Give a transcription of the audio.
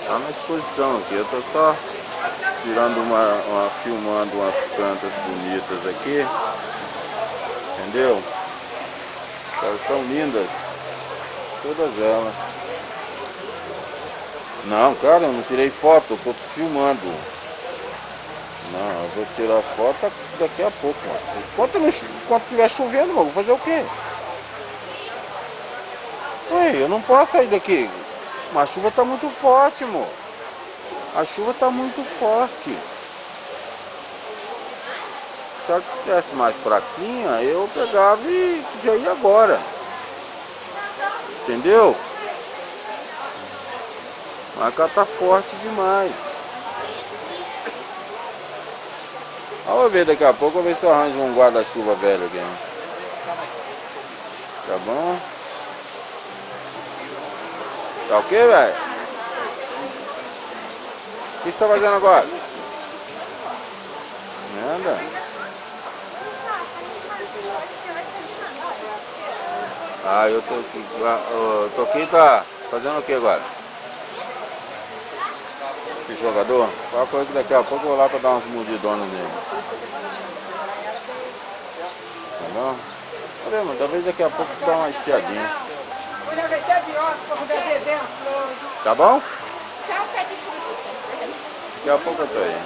Tá na exposição aqui. Eu tô só tirando filmando umas plantas bonitas aqui. Entendeu? Elas são lindas. Todas elas. Não, cara, eu não tirei foto, eu tô filmando. Não, eu vou tirar foto daqui a pouco, mano. Enquanto estiver chovendo, mano, vou fazer o quê? Ué, eu não posso sair daqui. Mas a chuva tá muito forte, amor. A chuva tá muito forte. Se ela estivesse mais fraquinha, eu pegava e já ia agora. Entendeu? Mas ela tá forte demais. Vamos ver daqui a pouco, vou ver se eu arranjo um guarda-chuva velho aqui. Né? Tá bom? Tá ok, velho? O que você tá fazendo agora? Nada. Eu tô aqui. Eu tô aqui, tá fazendo o que agora? Esse jogador? Qual coisa que daqui a pouco eu vou lá pra dar umas mordidonas nele. Tá bom? Olha, mano, talvez daqui a pouco dá uma espiadinha. Tá bom? Daqui a pouco eu tô aí.